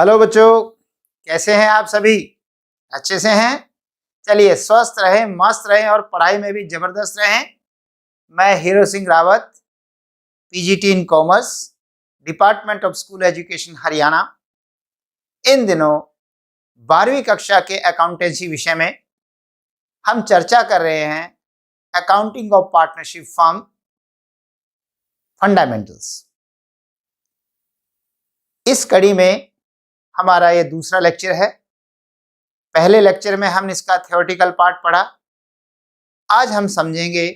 Hello बच्चों, कैसे हैं आप सभी? अच्छे से हैं? चलिए, स्वस्थ रहें, मस्त रहें और पढ़ाई में भी जबरदस्त रहें। मैं Hero Singh Rawat, PGT in commerce, department of school education Haryana. इन दिनों 12वीं कक्षा के अकाउंटेंसी विषय में हम चर्चा कर रहे हैं accounting of partnership firm fundamentals. इस कड़ी में हमारा ये दूसरा लेक्चर है। पहले लेक्चर में हमने इसका थ्योरेटिकल पार्ट पढ़ा। आज हम समझेंगे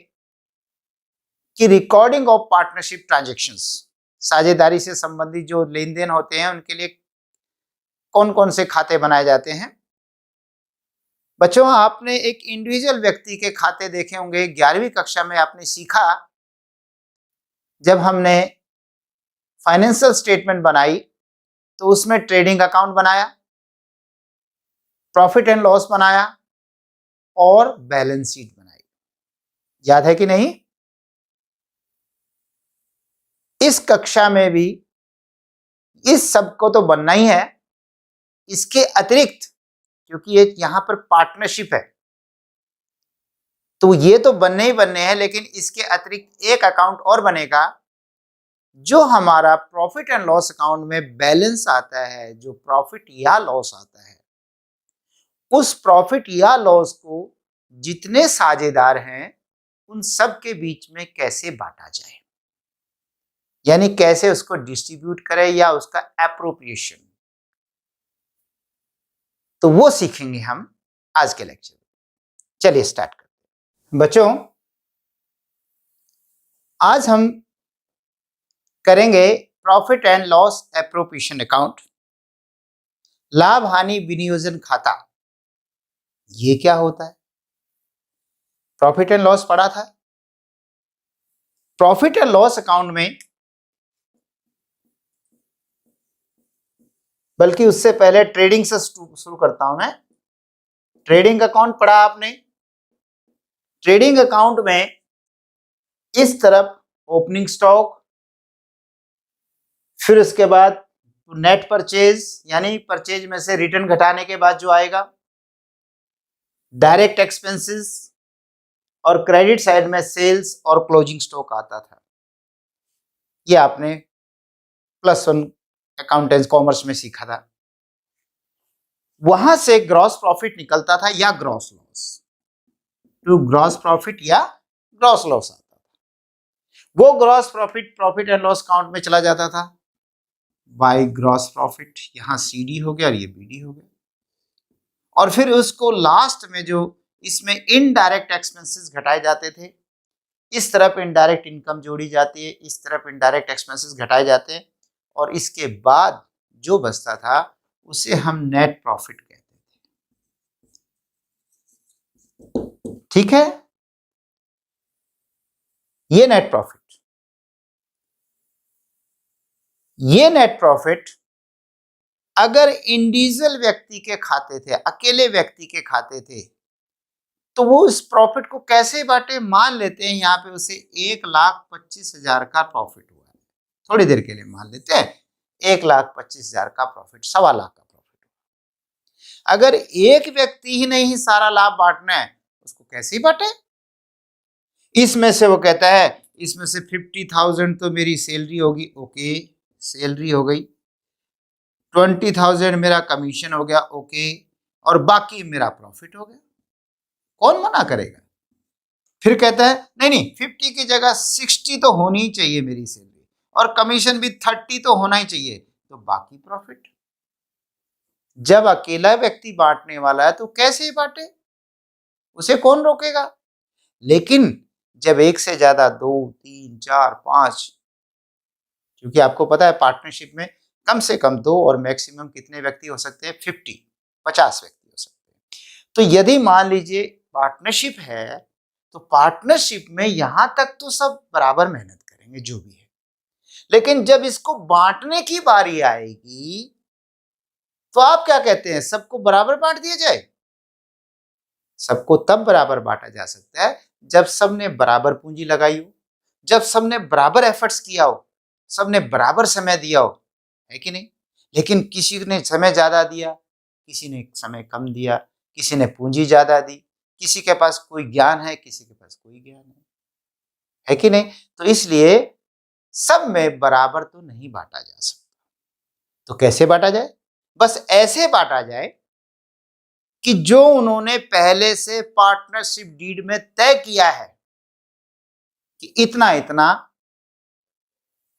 कि रिकॉर्डिंग ऑफ पार्टनरशिप ट्रांजैक्शंस, साझेदारी से संबंधित जो लेन देन होते हैं उनके लिए कौन कौन से खाते बनाए जाते हैं। बच्चों, आपने एक इंडिविजुअल व्यक्ति के खाते देखे होंगे। 11वीं कक्षा में आपने सीखा, जब हमने फाइनेंशियल स्टेटमेंट बनाई तो उसमें ट्रेडिंग अकाउंट बनाया, प्रॉफिट एंड लॉस बनाया और बैलेंस शीट बनाई। याद है कि नहीं? इस कक्षा में भी इस सब को तो बनना ही है। इसके अतिरिक्त, क्योंकि ये यहां पर पार्टनरशिप है, तो ये तो बनने ही बनने हैं, लेकिन इसके अतिरिक्त एक अकाउंट और बनेगा जो हमारा प्रॉफिट एंड लॉस अकाउंट में बैलेंस आता है। जो प्रॉफिट या लॉस आता है, उस प्रॉफिट या लॉस को जितने साझेदार हैं उन सब के बीच में कैसे बांटा जाए, यानी कैसे उसको डिस्ट्रीब्यूट करें या उसका एप्रोप्रिएशन, तो वो सीखेंगे हम आज के लेक्चर में। चलिए स्टार्ट करते हैं। बच्चों, आज हम करेंगे profit and loss appropriation account, लाभ हानि विनियोजन खाता। ये क्या होता है? प्रॉफिट एंड लॉस पढ़ा था। प्रॉफिट एंड लॉस अकाउंट में, बल्कि उससे पहले ट्रेडिंग से शुरू करता हूं मैं। ट्रेडिंग अकाउंट पढ़ा आपने। ट्रेडिंग अकाउंट में इस तरफ ओपनिंग स्टॉक, फिर उसके बाद नेट परचेज, यानी परचेज में से रिटर्न घटाने के बाद जो आएगा, डायरेक्ट एक्सपेंसेस, और क्रेडिट साइड में सेल्स और क्लोजिंग स्टॉक आता था। ये आपने +1 अकाउंटेंस कॉमर्स में सीखा था। वहां से ग्रॉस प्रॉफिट निकलता था या gross loss, to gross profit या ग्रॉस लॉस आता था। वो gross profit profit and loss account में चला जाता था बाय ग्रॉस प्रॉफिट। यहां सीडी हो गया और ये बीडी हो गया। और फिर उसको लास्ट में जो इसमें इनडायरेक्ट एक्सपेंसेस घटाए जाते थे, इस तरफ इनडायरेक्ट इनकम जोड़ी जाती है, इस तरफ इनडायरेक्ट एक्सपेंसेस घटाए जाते हैं, और इसके बाद जो बचता था उसे हम नेट प्रॉफिट कहते थे। ठीक है, ये नेट प्रॉफिट, ये नेट प्रॉफिट अगर इंडिविजुअल व्यक्ति के खाते थे, अकेले व्यक्ति के खाते थे, तो वो इस प्रॉफिट को कैसे बांटे? मान लेते हैं यहाँ पे उसे 1,25,000 का प्रॉफिट हुआ है। थोड़ी देर के लिए मान लेते हैं 1,25,000 का प्रॉफिट, 1,25,000 का प्रॉफिट हुआ। अगर एक व्यक्ति ही नहीं सारा लाभ बांटना है, उसको कैसे बांटे? इसमें से वो कहता है इसमें से 50,000 तो मेरी सैलरी होगी, ओके, सैलरी हो गई। 20,000 मेरा कमीशन हो गया, ओके, और बाकी मेरा प्रॉफिट हो गया। कौन मना करेगा? फिर कहता है नहीं नहीं, 50 की जगह 60 तो होनी ही चाहिए मेरी सैलरी, और कमीशन भी 30 तो होना ही चाहिए, तो बाकी प्रॉफिट। जब अकेला व्यक्ति बांटने वाला है तो कैसे बांटे? उसे कौन रोकेगा? लेकिन जब एक से ज्यादा 2, 3, 4, 5, क्योंकि आपको पता है पार्टनरशिप में कम से कम 2 और मैक्सिमम कितने व्यक्ति हो सकते हैं? 50 व्यक्ति हो सकते हैं। तो यदि मान लीजिए पार्टनरशिप है, तो पार्टनरशिप में यहां तक तो सब बराबर मेहनत करेंगे जो भी है, लेकिन जब इसको बांटने की बारी आएगी तो आप क्या कहते हैं? सबको बराबर बांट दिया जाए? सबको तब बराबर बांटा जा सकता है जब सबने बराबर पूंजी लगाई हो, जब सबने बराबर एफर्ट्स किया हो, सबने बराबर समय दिया हो, है कि नहीं? लेकिन किसी ने समय ज्यादा दिया, किसी ने समय कम दिया, किसी ने पूंजी ज्यादा दी, किसी के पास कोई ज्ञान है, किसी के पास कोई ज्ञान है कि नहीं? तो इसलिए सब में बराबर तो नहीं बांटा जा सकता। तो कैसे बांटा जाए? बस ऐसे बांटा जाए कि जो उन्होंने पहले से पार्टनरशिप डीड में तय किया है कि इतना इतना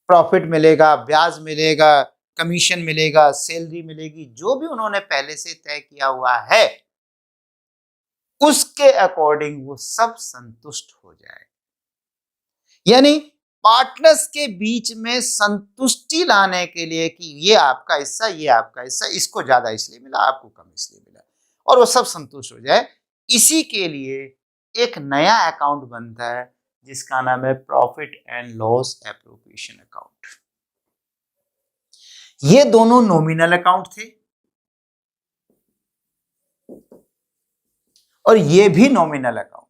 प्रॉफिट मिलेगा, ब्याज मिलेगा, कमीशन मिलेगा, सैलरी मिलेगी, जो भी उन्होंने पहले से तय किया हुआ है उसके अकॉर्डिंग वो सब संतुष्ट हो जाए। यानी पार्टनर्स के बीच में संतुष्टि लाने के लिए कि ये आपका हिस्सा, ये आपका हिस्सा, इसको ज्यादा इसलिए मिला, आपको कम इसलिए मिला, और वो सब संतुष्ट हो जाए, इसी के लिए एक नया अकाउंट बनता है जिसका नाम है profit and loss appropriation account. ये दोनों नॉमिनल अकाउंट थे और ये भी नॉमिनल अकाउंट।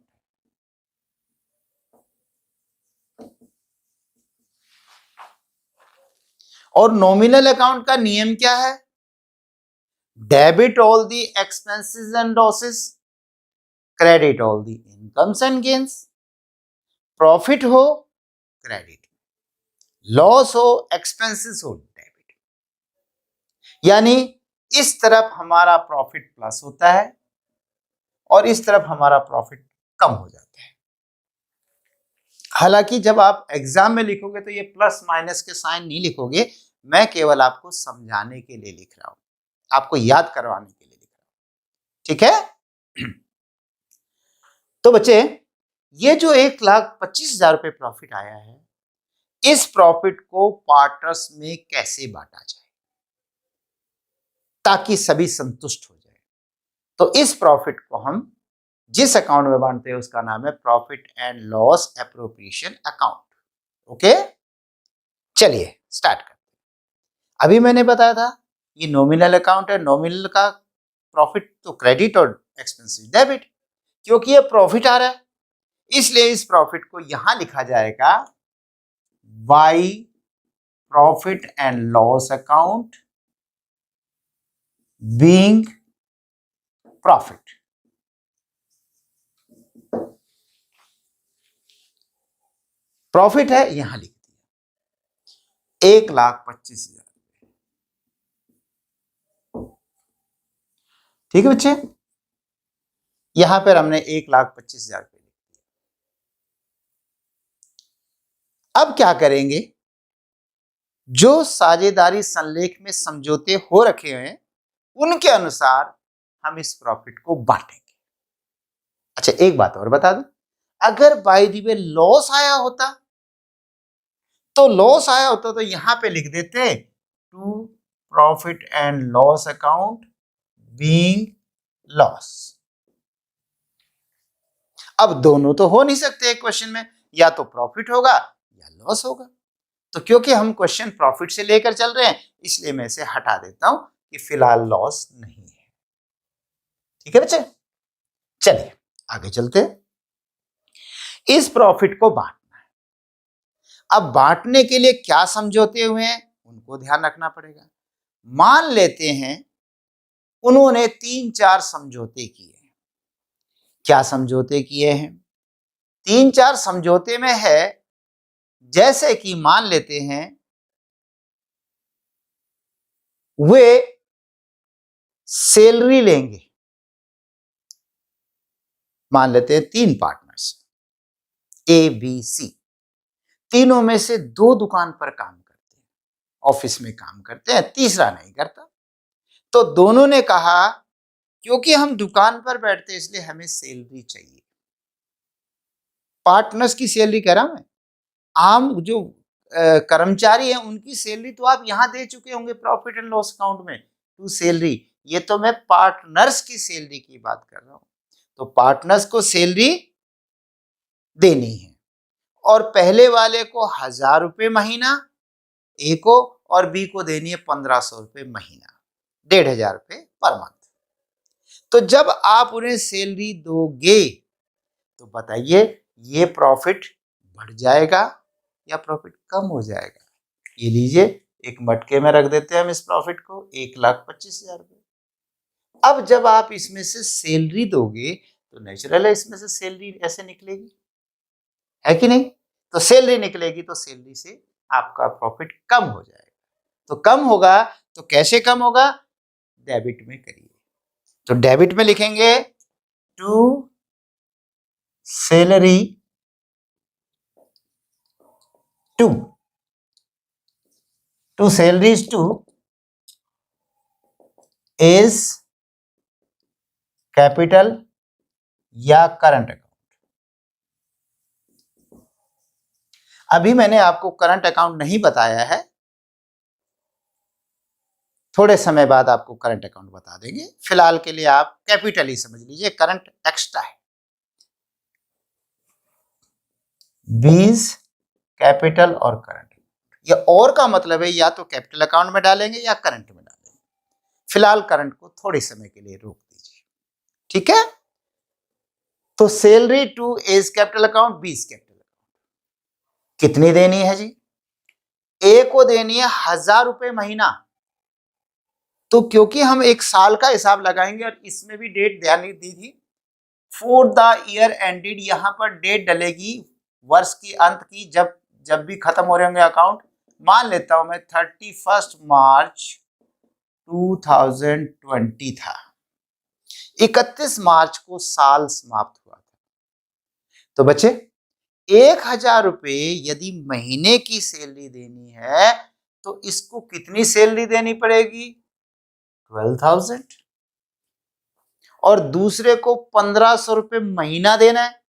और नॉमिनल अकाउंट का नियम क्या है? Debit all the expenses and losses, credit all the incomes and gains. Profit हो क्रेडिट, लॉस हो एक्सपेंसेस हो डेबिट। यानी इस तरफ हमारा प्रॉफिट प्लस होता है और इस तरफ हमारा प्रॉफिट कम हो जाता है। हालांकि जब आप एग्जाम में लिखोगे तो ये प्लस माइनस के साइन नहीं लिखोगे, मैं केवल आपको समझाने के लिए लिख रहा हूं, आपको याद करवाने के लिए लिख रहा हूं, ठीक है? तो बच्चे, ये जो 1,25,000 रुपए प्रॉफिट आया है, इस प्रॉफिट को पार्टनर्स में कैसे बांटा जाए ताकि सभी संतुष्ट हो जाए? तो इस प्रॉफिट को हम जिस अकाउंट में बांटते हैं उसका नाम है profit and loss appropriation account. Okay, चलिए स्टार्ट करते हैं। अभी मैंने बताया था ये नॉमिनल अकाउंट है, नॉमिनल का प्रॉफिट तो क्रेडिट और एक्सपेंसिव डेबिट। क्योंकि ये प्रॉफिट आ रहा है इसलिए इस प्रॉफिट को यहां लिखा जाएगा by profit and loss account being profit. Profit है यहां लिख दिया 1,25,000। ठीक है बच्चे, यहां पर हमने 1,25,000 रुपये लिख दिया। अब क्या करेंगे? जो साझेदारी संलेख में समझौते हो रखे हैं उनके अनुसार हम इस प्रॉफिट को बांटेंगे। अच्छा, एक बात और बता दूं, अगर बाय द वे लॉस आया होता तो यहां पे लिख देते to profit and loss account being loss. अब दोनों तो हो नहीं सकते एक क्वेश्चन में, या तो प्रॉफिट होगा या लॉस होगा। तो क्योंकि हम क्वेश्चन प्रॉफिट से लेकर चल रहे हैं इसलिए मैं इसे हटा देता हूं कि फिलहाल लॉस नहीं है। ठीक है बच्चे, चलिए आगे चलते हैं। इस प्रॉफिट को बांटना है। अब बांटने के लिए क्या समझौते हुए हैं उनको ध्यान रखना पड़ेगा। मान लेते हैं उन्होंने 3-4 समझौते किए। क्या समझौते किए हैं? 3-4 समझौते में है, जैसे कि मान लेते हैं वे सैलरी लेंगे। मान लेते हैं 3 पार्टनर्स ए बी सी, तीनों में से 2 दुकान पर काम करते हैं, ऑफिस में काम करते हैं, तीसरा नहीं करता। तो दोनों ने कहा क्योंकि हम दुकान पर बैठते हैं इसलिए हमें सैलरी चाहिए। पार्टनर्स की सैलरी कह रहा मैं, आम जो कर्मचारी हैं उनकी सैलरी तो आप यहां दे चुके होंगे प्रॉफिट एंड लॉस अकाउंट में टू सैलरी। ये तो मैं पार्टनर्स की सैलरी की बात कर रहा हूं। तो पार्टनर्स को सैलरी देनी है और पहले वाले को 1,000 रुपये महीना ए को और बी को देनी है 1,500 रुपये महीना, 1,500 रुपये पर मंथ। तो जब आप उन्हें सैलरी दोगे तो बताइए ये प्रॉफिट बढ़ जाएगा या प्रॉफिट कम हो जाएगा? ये लीजिए एक मटके में रख देते हैं हम इस प्रॉफिट को, 1,25,000 रुपये। अब जब आप इसमें से सैलरी दोगे तो नेचुरल है इसमें से सैलरी ऐसे निकलेगी, है कि नहीं? तो सैलरी निकलेगी तो सैलरी से आपका प्रॉफिट कम हो जाएगा। तो कम होगा तो कैसे कम होगा? डेबिट में करिए। तो डेबिट में लिखेंगे to salary to salaries to A's capital या करंट अकाउंट। अभी मैंने आपको करंट अकाउंट नहीं बताया है, थोड़े समय बाद आपको करंट अकाउंट बता देंगे। फिलहाल के लिए आप कैपिटल ही समझ लीजिए, करंट एक्स्ट्रा है। बीज कैपिटल और करंट, ये और का मतलब है या तो कैपिटल अकाउंट में डालेंगे या करंट में डालेंगे। फिलहाल करंट को थोड़े समय के लिए रोक दीजिए, ठीक है? तो salary to A's capital account, B's capital account कितनी देनी है जी? ए को देनी है 1,000 रुपए महीना। तो क्योंकि हम एक साल का हिसाब लगाएंगे और इसमें भी डेट ध्यान दी थी, फॉर द ईयर एंडेड, यहां पर डेट डलेगी वर्ष की अंत की, जब भी खत्म हो रहे होंगे अकाउंट। मान लेता हूं मैं 31 मार्च 2020 था, 31 मार्च को साल समाप्त हुआ था। तो बच्चे 1,000 रुपए यदि महीने की सैलरी देनी है तो इसको कितनी सैलरी देनी पड़ेगी? 12,000। और दूसरे को 1,500 रुपए महीना देना है,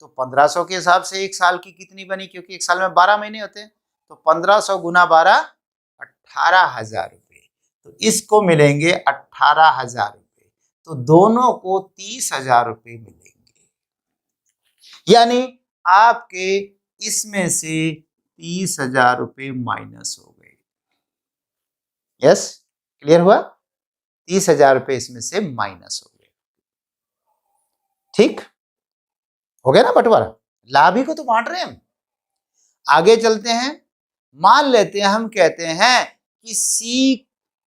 तो 1,500 के हिसाब से एक साल की कितनी बनी, क्योंकि एक साल में 12 महीने होते हैं। तो 1,500 गुना 12, 18,000 रुपए। तो इसको मिलेंगे 18,000 रुपए। तो दोनों को 30,000 रुपए मिलेंगे, यानी आपके इसमें से 30,000 रुपए माइनस हो गए। यस, क्लियर हुआ? 30,000 रुपए इसमें से माइनस हो गए। ठीक हो गया ना बंटवारा? लाभ ही को तो बांट रहे हैं हम। आगे चलते हैं। मान लेते हैं, हम कहते हैं कि सी,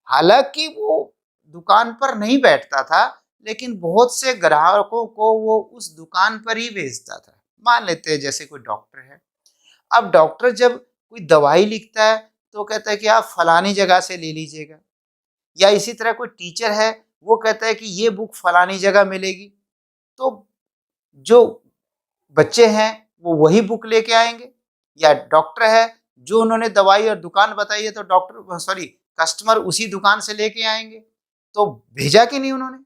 हालांकि वो दुकान पर नहीं बैठता था, लेकिन बहुत से ग्राहकों को वो उस दुकान पर ही भेजता था। मान लेते हैं जैसे कोई डॉक्टर है। अब डॉक्टर जब कोई दवाई लिखता है तो कहता है कि आप फलानी जगह से ले लीजिएगा, या इसी तरह कोई टीचर है वो कहता है कि ये बुक फलानी जगह मिलेगी, तो जो बच्चे हैं वो वही बुक लेके आएंगे। या डॉक्टर है, जो उन्होंने दवाई और दुकान बताई है तो कस्टमर उसी दुकान से लेके आएंगे। तो भेजा कि नहीं उन्होंने?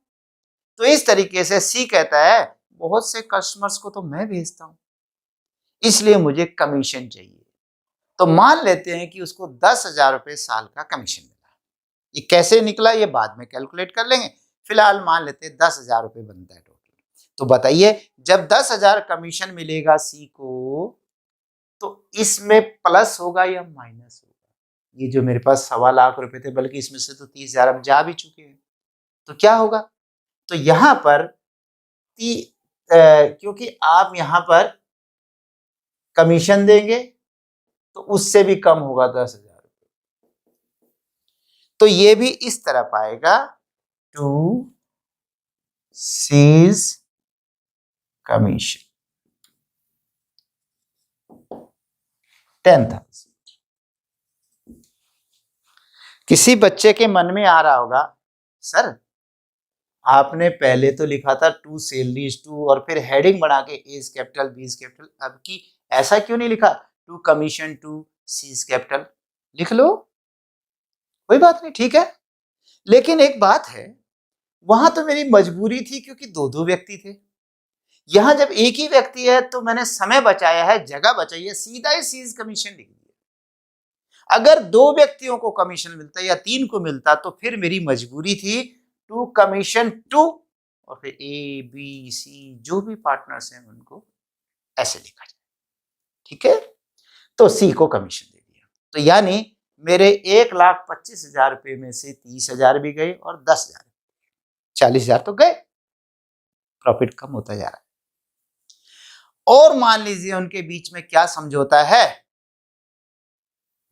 तो इस तरीके से सी कहता है बहुत से कस्टमर्स को तो मैं भेजता हूं, इसलिए मुझे कमीशन चाहिए। तो मान लेते हैं कि उसको 10,000 रुपए साल का कमीशन मिला। ये कैसे निकला ये बाद में कैलकुलेट कर लेंगे, फिलहाल मान लेते हैं 10,000 रुपए बनता है टोटल। तो बताइए, जब 10,000 कमीशन मिलेगा सी को, तो इसमें प्लस होगा या माइनस होगा? ये जो मेरे पास 1.25 लाख रुपए थे, बल्कि इसमें से तो 30,000 अब जा भी चुके हैं, तो क्या होगा? तो यहां पर क्योंकि आप यहां पर कमीशन देंगे तो उससे भी कम होगा 10,000 रुपये। तो ये भी इस तरफ आएगा, टू सीज कमीशन 10,000। किसी बच्चे के मन में आ रहा होगा, सर आपने पहले तो लिखा था टू सैलरीज टू और फिर हेडिंग बना के एज कैपिटल बीज कैपिटल, अब की ऐसा क्यों नहीं लिखा to commission to C's capital? लिख लो, कोई बात नहीं, ठीक है। लेकिन एक बात है, वहां तो मेरी मजबूरी थी क्योंकि दो दो व्यक्ति थे। यहां जब एक ही व्यक्ति है तो मैंने समय बचाया है, जगह बचाई है, सीधा ही सीज कमीशन लिख दिया। अगर दो व्यक्तियों को कमीशन मिलता या 3 को मिलता तो फिर मेरी मजबूरी थी टू कमीशन टू और फिर ए बी सी जो भी पार्टनर्स हैं उनको ऐसे लिखा जाए, ठीक है। तो सी को कमीशन दे दिया, तो यानी मेरे 1,25,000 रुपए में से 30,000 भी गए और 10,000, 40,000 तो गए, प्रॉफिट कम होता जा रहा है। और मान लीजिए उनके बीच में क्या समझौता है,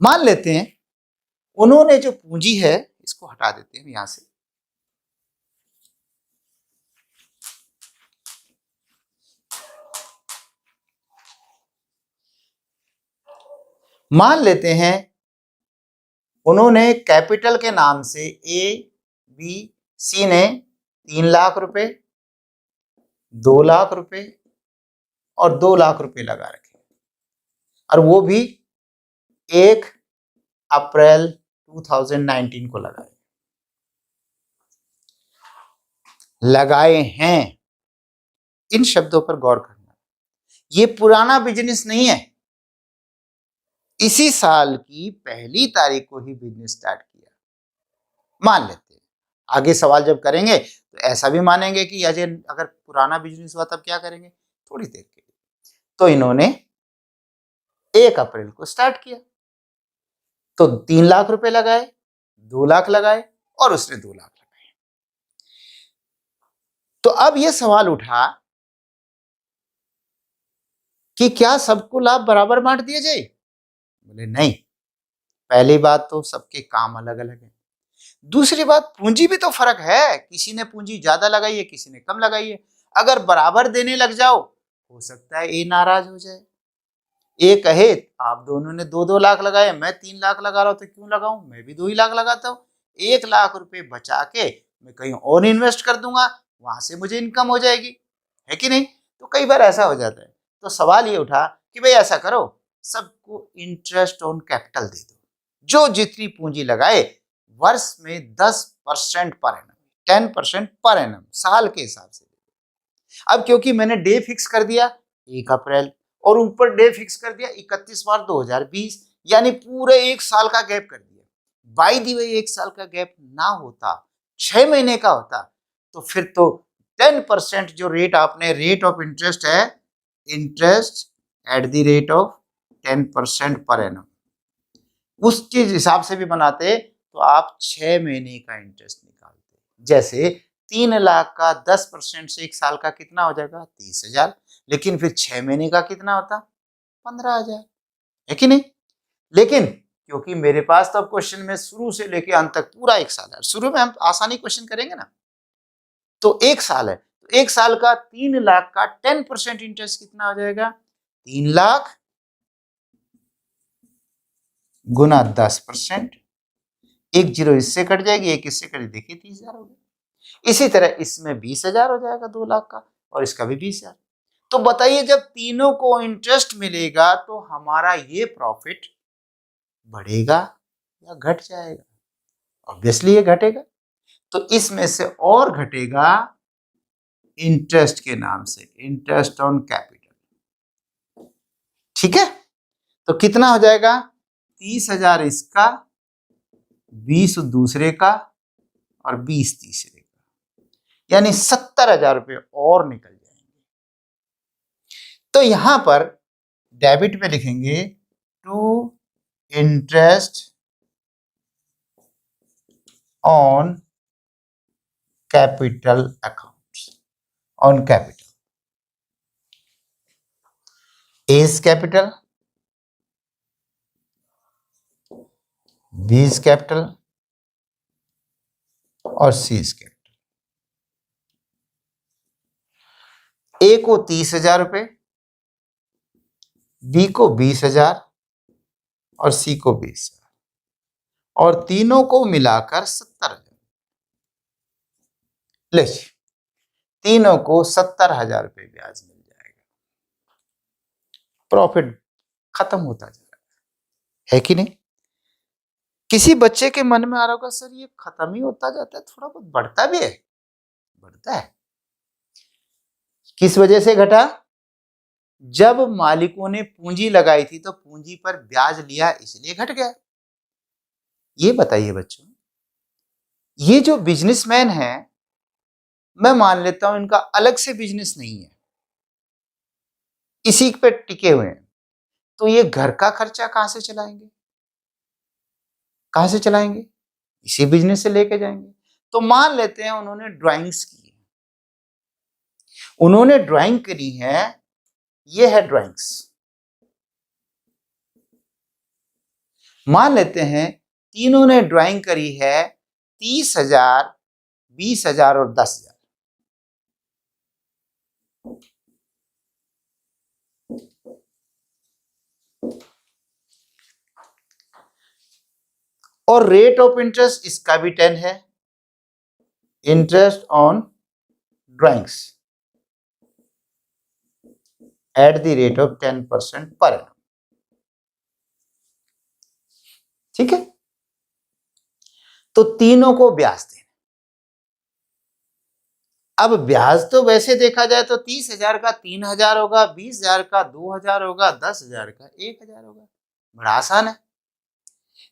मान लेते हैं उन्होंने जो पूंजी है इसको हटा देते हैं यहां से, मान लेते हैं उन्होंने कैपिटल के नाम से ए बी सी ने 3 लाख रुपए, 2 लाख रुपए और 2 लाख रुपए लगा रखे, और वो भी 1 अप्रैल 2019 को लगाए हैं। इन शब्दों पर गौर करना, ये पुराना बिजनेस नहीं है, इसी साल की पहली तारीख को ही बिजनेस स्टार्ट किया। मान लेते हैं, आगे सवाल जब करेंगे तो ऐसा भी मानेंगे कि अगर पुराना बिजनेस हुआ तब क्या करेंगे, थोड़ी देर के लिए। तो इन्होंने 1 अप्रैल को स्टार्ट किया, तो 3 लाख रुपए लगाए, 2 लाख लगाए और उसने 2 लाख लगाए। तो अब यह सवाल उठा कि क्या सबको लाभ बराबर बांट दिया जाए? बोले नहीं, पहली बात तो सबके काम अलग अलग है, दूसरी बात पूंजी भी तो फर्क है, किसी ने पूंजी ज्यादा लगाई है, किसी ने कम लगाई है। अगर बराबर देने लग जाओ, हो सकता है ए नाराज हो जाए, ए कहे आप दोनों ने 2-2 लाख लगाए, मैं 3 लाख लगा रहा हूं तो क्यों लगाऊं, मैं भी 2 ही लाख लगाता हूं, 1 लाख रुपए बचा के मैं कहीं और इन्वेस्ट कर दूंगा, वहां से मुझे इनकम हो जाएगी, है कि नहीं। तो कई बार ऐसा हो जाता है। तो सवाल ये उठा कि भाई ऐसा करो, सबको इंटरेस्ट ऑन कैपिटल दे दो, जो जितनी पूंजी लगाए वर्ष में 10% पर एनम, 10% पर एनम साल के हिसाब से। अब क्योंकि मैंने डे फिक्स कर दिया 1 अप्रैल और ऊपर डे फिक्स कर दिया 31/12/2020, यानी पूरे 1 साल का गैप कर दिया। बाय द वे 1 साल का गैप ना होता, 6 महीने का होता, तो फिर तो 10% जो रेट आपने, रेट ऑफ इंटरेस्ट है, interest at the rate of 10% per annum, उस चीज हिसाब से भी बनाते तो आप 6 महीने का इंटरेस्ट निकालते। जैसे 3 लाख का 10% से 1 साल का कितना हो जाएगा, 30,000, लेकिन फिर 6 महीने का कितना होता, 15,000, है कि नहीं। लेकिन क्योंकि मेरे पास तो क्वेश्चन में शुरू से लेके अंत तक पूरा 1 साल है, शुरू में हम आसानी क्वेश्चन करेंगे ना, तो 1 साल है, तो 1 साल का 3 लाख का 10% इंटरेस्ट कितना हो जाएगा, 3 लाख गुना 10%, 1 जीरो इससे कट जाएगी, 1 इससे कट, देखिए 30,000 हो गया। इसी तरह इसमें 20,000 हो जाएगा 2 लाख का, और इसका भी 20,000। तो बताइए जब तीनों को इंटरेस्ट मिलेगा तो हमारा ये प्रॉफिट बढ़ेगा या घट जाएगा, ऑब्वियसली ये घटेगा। तो इसमें से और घटेगा इंटरेस्ट के नाम से, इंटरेस्ट ऑन कैपिटल, ठीक है। तो कितना हो जाएगा, 30,000 इसका, 20 दूसरे का और 20 तीसरे का, यानी 70,000 रुपये और निकल जाएंगे। तो यहां पर डेबिट में लिखेंगे to interest on capital accounts, on capital, A is capital, B is capital और सी इज कैपिटल। ए को 30,000 रुपए, बी को 20,000 और सी को 20,000, और तीनों को मिलाकर 70,000। ले, तीनों को 70,000 रुपए ब्याज मिल जाएगा, प्रॉफिट खत्म होता जा रहा है कि नहीं। किसी बच्चे के मन में आ रहा होगा सर ये खत्म ही होता जाता है, थोड़ा बहुत बढ़ता भी है, बढ़ता है, किस वजह से घटा, जब मालिकों ने पूंजी लगाई थी तो पूंजी पर ब्याज लिया इसलिए घट गया। ये बताइए बच्चों, ये जो बिजनेसमैन है, मैं मान लेता हूं इनका अलग से बिजनेस नहीं है, इसी पे टिके हुए हैं, तो ये घर का खर्चा कहां से चलाएंगे, कहां से चलाएंगे, इसी बिजनेस से लेके जाएंगे। तो मान लेते हैं उन्होंने ड्राइंग्स की, उन्होंने ड्राइंग करी है, ये है ड्राइंग्स। मान लेते हैं तीनों ने ड्राइंग करी है 30,000, 20,000 और 10,000। और रेट ऑफ इंटरेस्ट इसका भी 10 है, interest on drawings at the rate of 10% per annum. ठीक है, तो तीनों को ब्याज देना। अब ब्याज तो वैसे देखा जाए तो 30,000 का 3,000 होगा, 20,000 का 2,000 होगा, 10,000 का 1,000 होगा। बड़ा आसान है।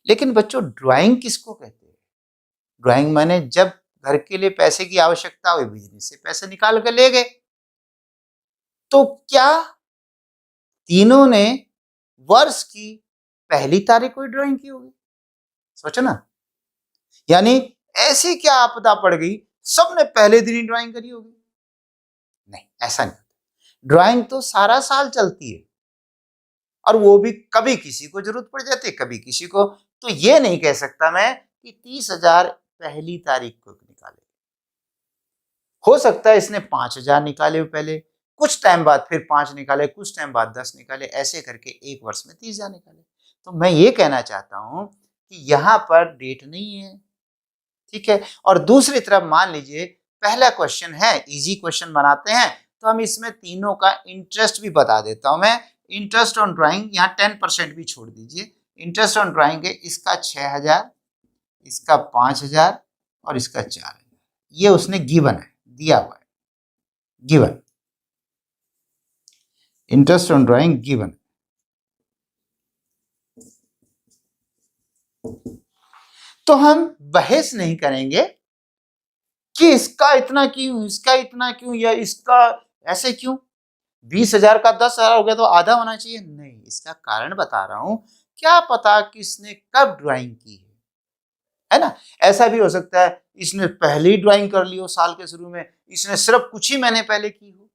लेकिन बच्चों ड्राइंग किसको कहते हैं? ड्राइंग माने जब घर के लिए पैसे की आवश्यकता हुई, बिजनेस से पैसे निकाल कर ले गए। तो क्या तीनों ने वर्ष की पहली तारीख को ड्राइंग की होगी? सोचो ना, यानी ऐसी क्या आपदा पड़ गई सबने पहले दिन ही ड्राइंग करी होगी? नहीं, ऐसा नहीं। ड्राइंग तो सारा साल चलती है, और वो भी कभी किसी को जरूरत पड़ जाती है, कभी किसी को। तो ये नहीं कह सकता मैं कि 30,000 पहली तारीख को निकाले। हो सकता है इसने 5,000 निकाले पहले, कुछ टाइम बाद फिर 5 निकाले, कुछ टाइम बाद 10 निकाले, ऐसे करके एक वर्ष में 30,000 निकाले। तो मैं ये कहना चाहता हूं कि यहां पर डेट नहीं है। ठीक है, और दूसरी तरफ मान लीजिए पहला क्वेश्चन है, इजी क्वेश्चन बनाते हैं, तो हम इसमें तीनों का इंटरेस्ट भी बता देता हूं मैं। इंटरेस्ट ऑन ड्राइंग, यहाँ 10% भी छोड़ दीजिए। इंटरेस्ट ऑन ड्राइंग है इसका 6,000, इसका 5,000 और इसका 4,000। ये उसने गिवन है, दिया हुआ है, given. Interest on drawing given. तो हम बहस नहीं करेंगे कि इसका इतना क्यों, इसका इतना क्यों, या इसका ऐसे क्यों। 20,000 का 10,000 हो गया तो आधा होना चाहिए, नहीं। इसका कारण बता रहा हूं, क्या पता किसने कब ड्राइंग की है ना। ऐसा भी हो सकता है इसने पहले ही ड्राइंग कर ली हो साल के शुरू में, इसने सिर्फ कुछ ही महीने पहले की हो,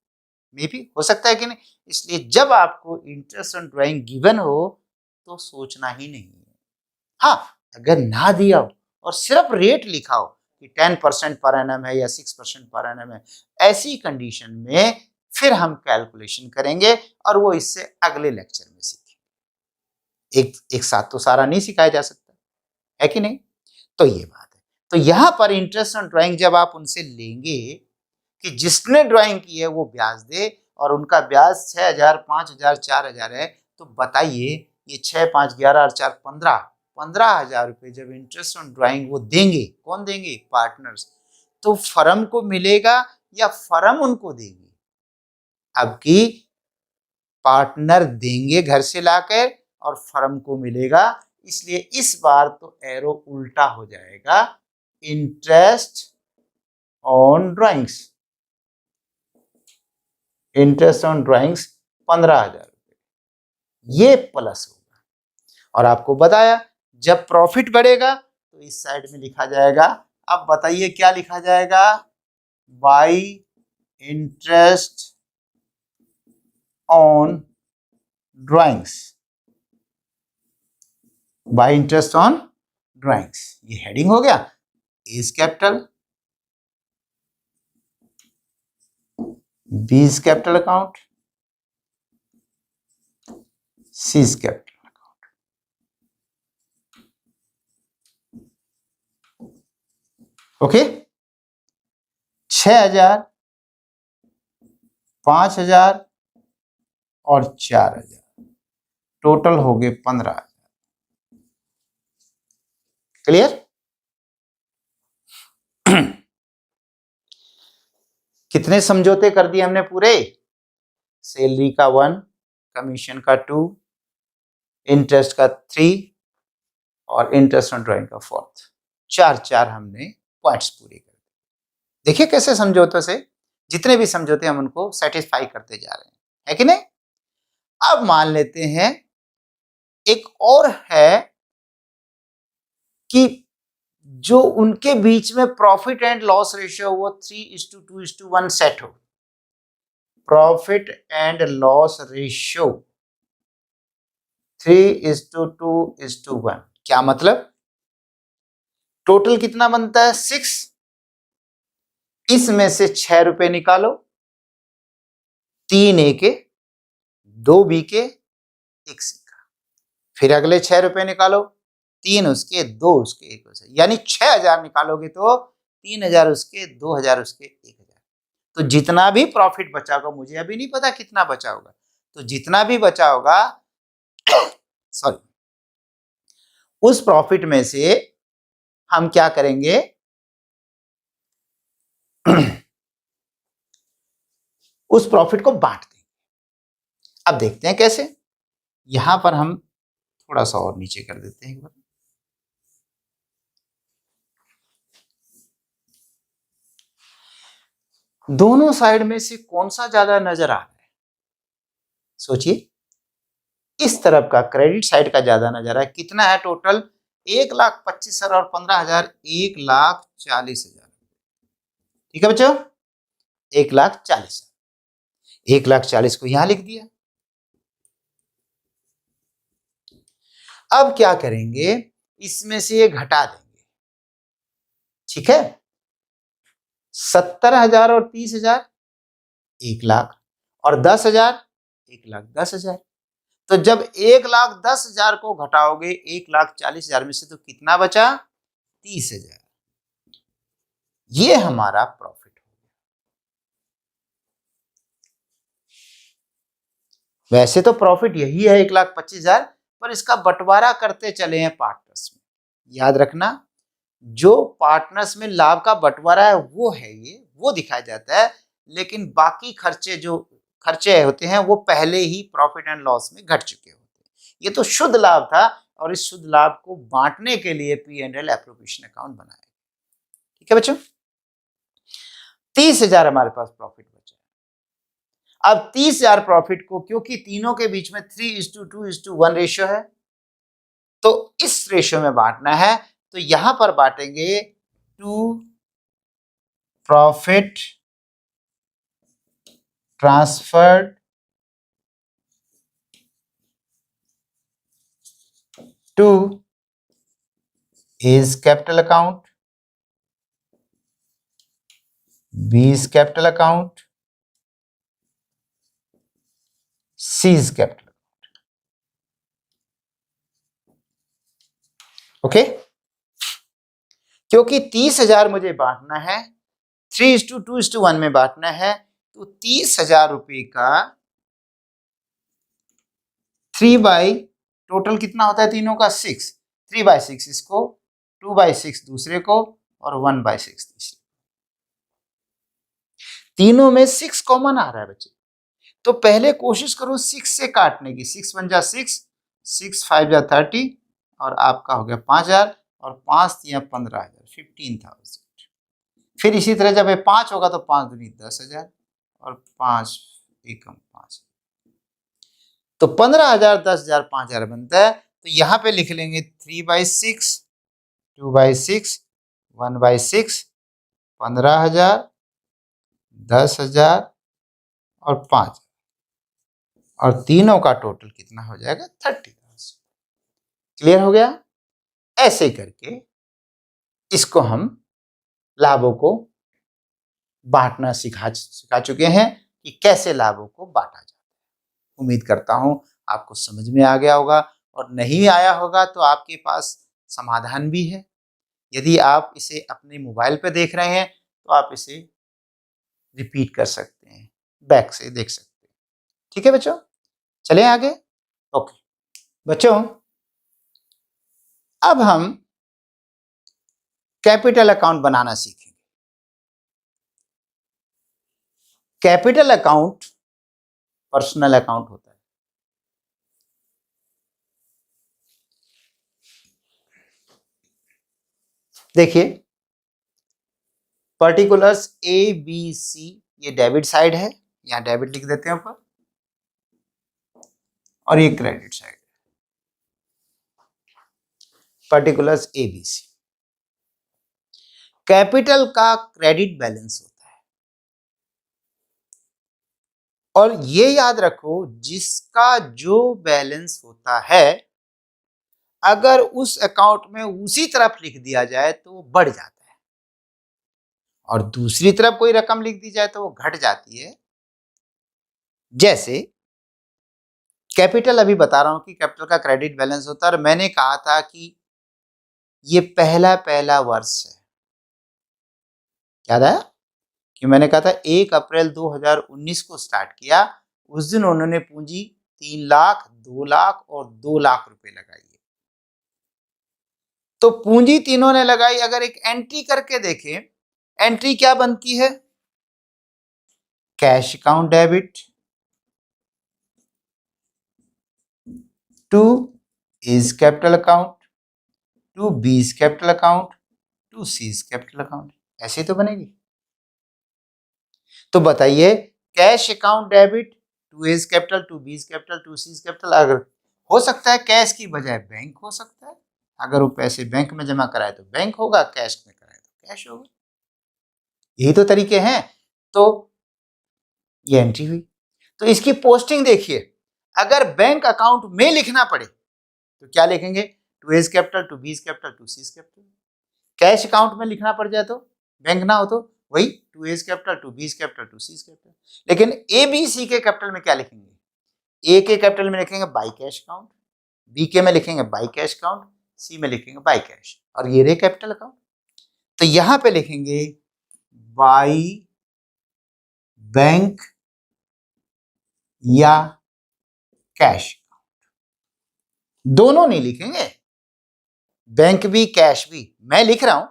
मे भी हो सकता है कि नहीं। इसलिए जब आपको इंटरेस्ट ऑन ड्राइंग गिवन हो तो सोचना ही नहीं है। हाँ, अगर ना दिया हो और सिर्फ रेट लिखा हो कि 10% पर एनम है या 6% पर एनम है, ऐसी कंडीशन में फिर हम कैलकुलेशन करेंगे, और वो इससे अगले लेक्चर में सीखेंगे। एक साथ तो सारा नहीं सिखाया जा सकता है कि नहीं। तो ये बात है। तो यहां पर इंटरेस्ट ऑन ड्राइंग जब आप उनसे लेंगे कि जिसने ड्राइंग की है वो ब्याज दे, और उनका ब्याज 6,000, 5,000, 4,000 है, तो बताइए ये 6, 5, 11 और 4, 15,000 रुपए जब इंटरेस्ट ऑन ड्राइंग वो देंगे, कौन देंगे? पार्टनर्स। तो फर्म को मिलेगा या फर्म उनको देगी? अब की पार्टनर देंगे घर से लाकर और फर्म को मिलेगा, इसलिए इस बार तो एरो उल्टा हो जाएगा। Interest on drawings, interest on drawings 15,000 रुपए, ये प्लस होगा। और आपको बताया जब प्रॉफिट बढ़ेगा तो इस साइड में लिखा जाएगा। अब बताइए क्या लिखा जाएगा? By interest on drawings, by interest on drawings, ये हेडिंग हो गया। A is capital, B is capital account, C is capital account. Okay, 6,000, 5,000 और 4,000, टोटल हो गए 15,000। क्लियर? कितने समझौते कर दिए हमने पूरे? सैलरी का 1, कमीशन का 2, इंटरेस्ट का 3 और इंटरेस्ट ऑन ड्राइंग का 4। 4 हमने पॉइंट्स पूरे कर दिए। देखिए कैसे समझौतों से जितने भी समझौते हम उनको सेटिस्फाई करते जा रहे हैं, है कि नहीं। अब मान लेते हैं एक और है कि जो उनके बीच में प्रॉफिट एंड लॉस रेशियो वो 3:2:1 सेट हो। Profit and loss ratio 3:2:1। क्या मतलब? टोटल कितना बनता है 6, इसमें से 6 रुपए निकालो, 3 ए के, 2 बी के, 1 सी का। फिर अगले 6 रुपए निकालो, 3 उसके, 2 उसके, 1 उसके, यानी 6000 निकालोगे तो 3000 उसके, 2000 उसके, 1000। तो जितना भी प्रॉफिट बचा होगा, मुझे अभी नहीं पता कितना बचा होगा, तो जितना भी बचा होगा सॉरी, उस प्रॉफिट में से हम क्या करेंगे उस प्रॉफिट को बांट देंगे। अब देखते हैं कैसे। यहां पर हम थोड़ा सा और नीचे कर देते हैं एक बार। दोनों साइड में से कौन सा ज्यादा नजर आ रहा है, सोचिए। इस तरफ का क्रेडिट साइड का ज्यादा नजर आ रहा है। कितना है टोटल? 1,25,000 और 15,000, 1,40,000। ठीक है बच्चों, 1,40,000। 1,40,000 को यहां लिख दिया। अब क्या करेंगे, इसमें से ये घटा देंगे। ठीक है, 70,000 और 30,000 1,00,000, और 10,000 1,10,000। तो जब 1,10,000 को घटाओगे 1,40,000 में से, तो कितना बचा? 30,000। ये हमारा प्रॉफिट हो गया। वैसे तो प्रॉफिट यही है 1,25,000, पर इसका बंटवारा करते चले हैं पार्टनर्स में। याद रखना, जो पार्टनर्स में लाभ का बंटवारा है वो है ये, वो दिखाया जाता है, लेकिन बाकी खर्चे जो खर्चे होते हैं वो पहले ही प्रॉफिट एंड लॉस में घट चुके होते हैं। ये तो शुद्ध लाभ था, और इस शुद्ध लाभ को बांटने के लिए P&L एप्रोप्रिएशन अकाउंट बनाया। ठीक है बच्चों, 30,000 हमारे पास प्रॉफिट बचा। अब 30,000 प्रॉफिट को, क्योंकि तीनों के बीच में 3:2:1 रेशियो है, तो इस रेशियो में बांटना है। तो यहां पर बांटेंगे to profit transferred to A's capital account, B's capital account, C's capital account. Okay, क्योंकि 30,000 मुझे बांटना है, 3:2:1 में बांटना है, तो 30,000 रुपए का 3 बाई टोटल कितना होता है तीनों का 6, 3/6 इसको, 2/6 दूसरे को, और 1/6 तीसरे। तीनों में 6 कॉमन आ रहा है बच्चे, तो पहले कोशिश करो 6 से काटने की। 6 1 जा 6, 6 5 जा 30, और आपका हो गया 5,000, और 5 या 15,000, 15,000। फिर इसी तरह जब ये 5 होगा तो 5 दूनी 10,000, और 5 एकम 5, तो 15,000, 10,000, 5,000 बनता है। तो यहाँ पे लिख लेंगे 3/6, 2/6, 1/6, 15,000, 10,000 और 5, और तीनों का टोटल कितना हो जाएगा? 30,000। क्लियर हो गया? ऐसे करके इसको हम लाभों को बांटना सिखा चुके हैं कि कैसे लाभों को बांटा जाता है। उम्मीद करता हूं आपको समझ में आ गया होगा, और नहीं आया होगा तो आपके पास समाधान भी है। यदि आप इसे अपने मोबाइल पे देख रहे हैं तो आप इसे रिपीट कर सकते हैं, बैक से देख सकते हैं। ठीक है बच्चों, चलें आगे। ओके बच्चों, अब हम कैपिटल अकाउंट बनाना सीखेंगे। कैपिटल अकाउंट पर्सनल अकाउंट होता है। देखिए, पर्टिकुलर्स ABC, ये डेबिट साइड है, यहां डेबिट लिख देते हैं ऊपर, और ये credit side, particulars ABC। Capital का क्रेडिट बैलेंस होता है, और ये याद रखो, जिसका जो बैलेंस होता है अगर उस अकाउंट में उसी तरफ लिख दिया जाए तो वो बढ़ जाता है, और दूसरी तरफ कोई रकम लिख दी जाए तो वो घट जाती है। जैसे कैपिटल, अभी बता रहा हूं कि कैपिटल का क्रेडिट बैलेंस होता है, और मैंने कहा था कि ये पहला पहला वर्ष है। याद आया कि मैंने कहा था 1 अप्रैल 2019 को स्टार्ट किया, उस दिन उन्होंने पूंजी 3 लाख, 2 लाख और 2 लाख रुपए लगाई है। तो पूंजी तीनों ने लगाई। अगर एक एंट्री करके देखें, एंट्री क्या बनती है? Cash account debit to A's capital account to B's capital account to C's capital account, ऐसे तो बनेगी। तो बताइए, cash account debit to A's capital to B's capital to C's capital, अगर हो सकता है कैश की बजाय बैंक हो सकता है। अगर वो पैसे बैंक में जमा कराए तो बैंक होगा, कैश में कराए तो कैश होगा। यही तो तरीके हैं। तो ये एंट्री हुई। तो इसकी पोस्टिंग देखिए, अगर बैंक अकाउंट में लिखना पड़े तो क्या लिखेंगे? To A's capital to B's capital to C's capital. Cash account में लिखना पड़ जाए तो, बैंक ना हो तो वही to A's capital to B's capital to C's capital. लेकिन ए बी सी के कैपिटल में क्या लिखेंगे? ए के कैपिटल में लिखेंगे बाई कैश अकाउंट, बी के में लिखेंगे बाई कैश अकाउंट, सी में लिखेंगे बाई कैश, और ये रे कैपिटल अकाउंट। तो यहां पे लिखेंगे बाई बैंक या कैश अकाउंट। दोनों नहीं लिखेंगे, बैंक भी कैश भी। मैं लिख रहा हूं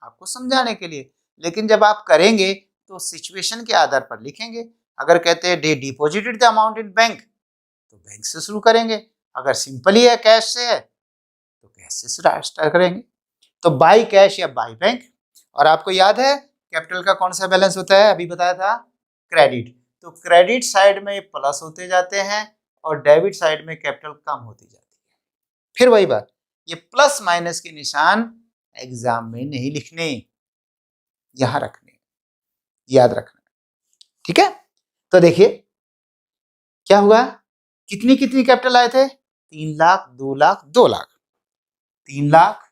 आपको समझाने के लिए, लेकिन जब आप करेंगे तो सिचुएशन के आधार पर लिखेंगे। अगर कहते हैं they deposited the amount in bank, तो बैंक से शुरू करेंगे। अगर सिंपली है, कैश से है, तो कैश से स्टार्ट करेंगे। तो बाई कैश या बाई बैंक। और आपको याद है कैपिटल का कौन सा बैलेंस होता है? अभी बताया था, क्रेडिट। तो क्रेडिट साइड में प्लस होते जाते हैं और डेबिट साइड में कैपिटल कम होती जाती है। फिर वही बात, ये प्लस माइनस के निशान एग्जाम में नहीं लिखने, यहां रखने, याद रखना, ठीक है। तो देखिए क्या हुआ, कितनी कितनी कैपिटल आए थे? 3 लाख, 2 लाख, 2 लाख। 3 लाख,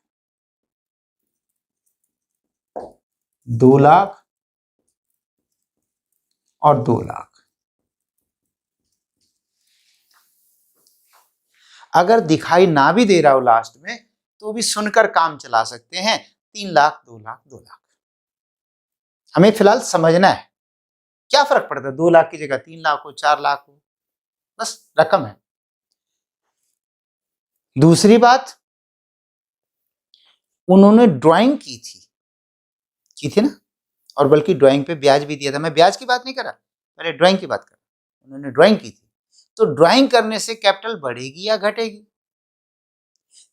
2 लाख और 2 लाख। अगर दिखाई ना भी दे रहा हो लास्ट में, तो भी सुनकर काम चला सकते हैं। 3 लाख, 2 लाख, 2 लाख। हमें फिलहाल समझना है क्या फर्क पड़ता है, 2 लाख की जगह 3 लाख हो, 4 लाख हो, बस रकम है। दूसरी बात, उन्होंने ड्राइंग की थी ना, और बल्कि ड्राइंग पे ब्याज भी दिया था। मैं ब्याज की बात नहीं कर रहा, पहले ड्राइंग की बात कर रहा। उन्होंने ड्राइंग की थी, तो ड्राइंग करने से कैपिटल बढ़ेगी या घटेगी?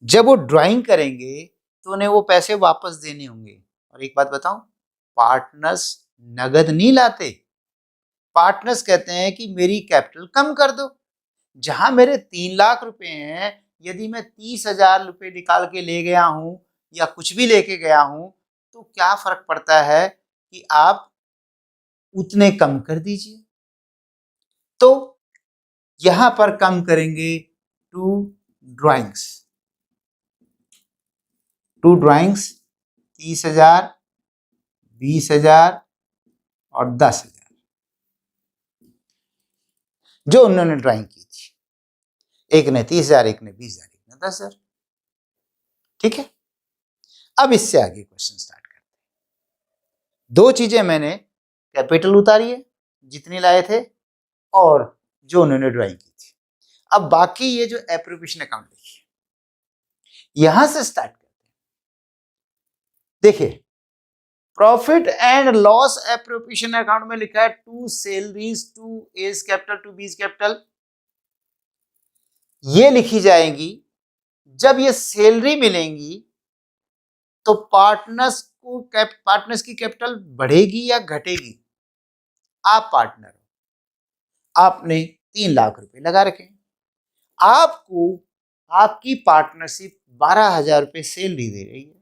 जब वो ड्राइंग करेंगे तो उन्हें वो पैसे वापस देने होंगे। और एक बात बताऊं, पार्टनर्स नगद नहीं लाते। पार्टनर्स कहते हैं कि मेरी कैपिटल कम कर दो। जहां मेरे 3 लाख रुपए हैं, यदि मैं 30,000 रुपए निकाल के ले गया हूं या कुछ भी लेके गया हूं, तो क्या फर्क पड़ता है कि आप उतने कम कर दीजिए। तो यहां पर कम करेंगे टू ड्राइंग्स। 30,000, 20,000 और 10,000 जो उन्होंने ड्राइंग की थी। एक ने 30,000, एक ने 20,000, एक ने 10,000। ठीक है, अब इससे आगे क्वेश्चन स्टार्ट करते हैं। 2 चीजें मैंने कैपिटल उतारी है जितनी लाए थे, और जो उन्होंने ड्राइंग की थी। अब बाकी ये जो एप्रोप्रिएशन अकाउंट लिखिए, यहां से स्टार्ट करते हैं। देखिए, profit and loss appropriation account में लिखा है to salaries to A's capital to B's capital. ये लिखी जाएंगी जब ये सैलरी मिलेंगी तो पार्टनर्स की कैपिटल बढ़ेगी या घटेगी। आप पार्टनर हो, आपने 3 लाख रुपए लगा रखे, आपको आपकी पार्टनरशिप 12,000 रुपए सैलरी दे रही है।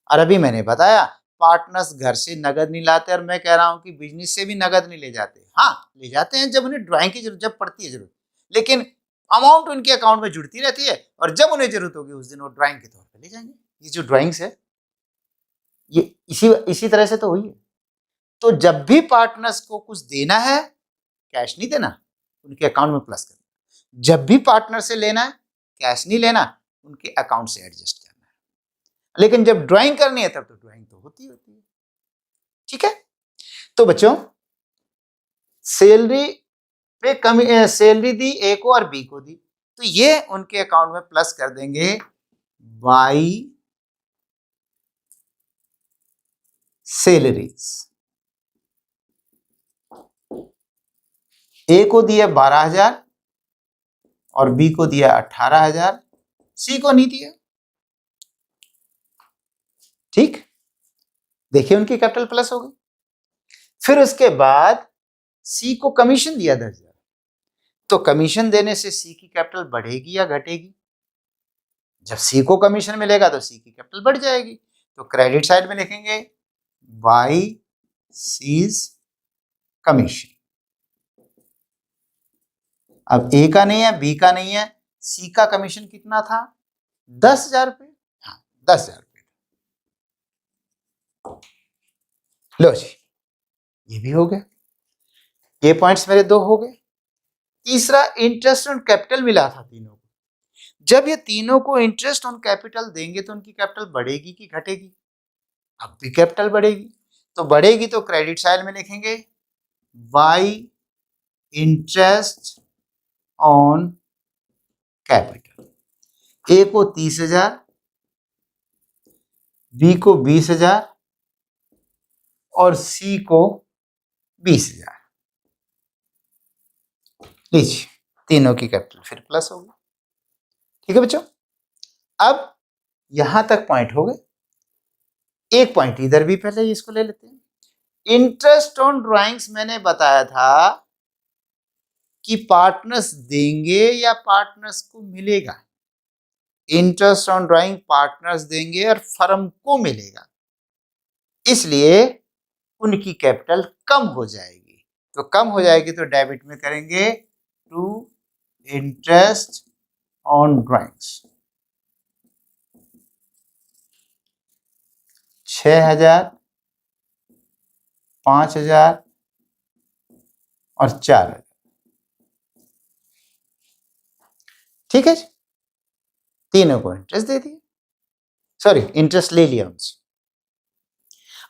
और अभी मैंने बताया पार्टनर्स घर से नगद नहीं लाते, और मैं कह रहा हूं कि बिजनेस से भी नगद नहीं ले जाते। हाँ, ले जाते हैं जब उन्हें ड्राइंग की जरूरत, जब पड़ती है जरूरत। लेकिन अमाउंट उनके अकाउंट में जुड़ती रहती है और जब उन्हें जरूरत होगी उस दिन वो ड्राइंग के तौर पे ले जाएंगे। ये जो ड्राइंग्स है ये इसी तरह से तो हुई है। तो जब भी पार्टनर्स को कुछ देना है, कैश नहीं देना, उनके अकाउंट में प्लस करना। जब भी पार्टनर से लेना है, कैश नहीं लेना, उनके अकाउंट से एडजस्ट करना है। लेकिन जब ड्राइंग करनी है तब तो ड्राइंग तो होती है। ठीक है, तो बच्चों सैलरी पे कमी, सैलरी दी ए को और बी को दी, तो ये उनके अकाउंट में प्लस कर देंगे बाई सैलरीज। ए को दिया 12,000 और बी को दिया 18,000, सी को नहीं दिया। ठीक, देखिए उनकी कैपिटल प्लस हो गई। फिर उसके बाद सी को कमीशन दिया 10,000, तो कमीशन देने से सी की कैपिटल बढ़ेगी या घटेगी? जब सी को कमीशन मिलेगा तो सी की कैपिटल बढ़ जाएगी। तो क्रेडिट साइड में लिखेंगे बाई सीज कमीशन। अब ए का नहीं है, बी का नहीं है, सी का कमीशन कितना था? 10,000 रुपये। हाँ, 10,000 रुपये। लो जी, ये भी हो गया। ये पॉइंट्स मेरे 2 हो गए। तीसरा, इंटरेस्ट ऑन कैपिटल मिला था तीनों को। जब ये तीनों को इंटरेस्ट ऑन कैपिटल देंगे तो उनकी कैपिटल बढ़ेगी कि घटेगी? अब भी कैपिटल बढ़ेगी। तो बढ़ेगी तो क्रेडिट साइड में लिखेंगे बाई इंटरेस्ट ऑन कैपिटल। ए को 30,000, बी को 20,000 और सी को 20,000। लीजिए, तीनों की कैपिटल फिर प्लस होगी। ठीक है बच्चों, अब यहां तक पॉइंट हो गए। एक पॉइंट इधर भी पहले इसको ले लेते हैं। इंटरेस्ट ऑन ड्राइंग्स मैंने बताया था कि पार्टनर्स देंगे या पार्टनर्स को मिलेगा। इंटरेस्ट ऑन ड्राइंग पार्टनर्स देंगे और फर्म को मिलेगा, इसलिए उनकी कैपिटल कम हो जाएगी। तो कम हो जाएगी तो डेबिट में करेंगे टू इंटरेस्ट ऑन ड्राइंग्स। 6,000, 5,000 और 4,000। ठीक है, तीनों को इंटरेस्ट दे दिया, सॉरी इंटरेस्ट ले लिया उनसे।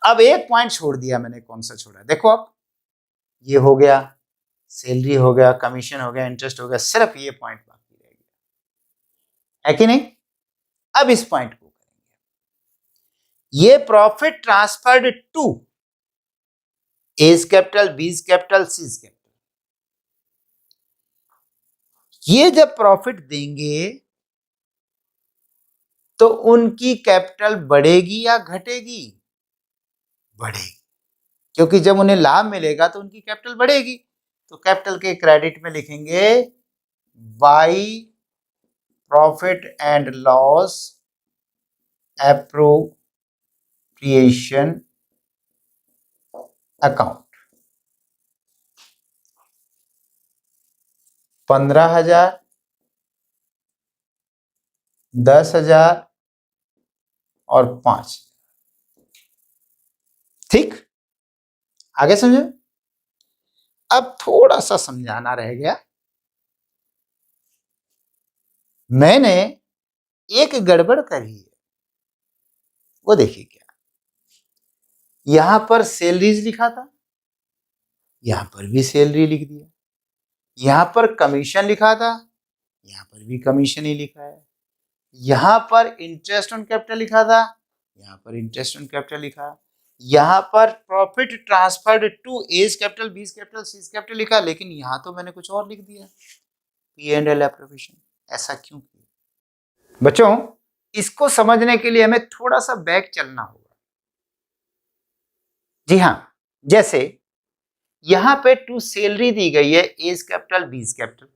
अब एक पॉइंट छोड़ दिया मैंने, कौन सा छोड़ा? देखो, अब ये हो गया, सैलरी हो गया, कमीशन हो गया, इंटरेस्ट हो गया, सिर्फ ये पॉइंट बाकी रह गया, है कि नहीं? अब इस पॉइंट को करेंगे, ये profit transferred to A's capital, B's capital, C's capital. ये जब प्रॉफिट देंगे तो उनकी कैपिटल बढ़ेगी या घटेगी? बढ़ेगी, क्योंकि जब उन्हें लाभ मिलेगा तो उनकी कैपिटल बढ़ेगी। तो कैपिटल के क्रेडिट में लिखेंगे by profit and loss appropriation account. 15,000, 10,000 और 5,000। ठीक, आगे समझो। अब थोड़ा सा समझाना रह गया। मैंने एक गड़बड़ करी है, वो देखिए क्या। यहां पर सैलरीज लिखा था, यहां पर भी सैलरी लिख दिया। यहां पर कमीशन लिखा था, यहां पर भी कमीशन ही लिखा है। यहां पर इंटरेस्ट ऑन कैपिटल लिखा था, यहां पर इंटरेस्ट ऑन कैपिटल लिखा। यहां पर profit transferred to A's capital, B's capital, C's capital लिखा, लेकिन यहां तो मैंने कुछ और लिख दिया, P&L एप्रोप्रिएशन। ऐसा क्यों किया? बच्चों, इसको समझने के लिए हमें थोड़ा सा बैक चलना होगा। जी हां, जैसे यहां पे टू सैलरी दी गई है, एज कैपिटल, बीज कैपिटल।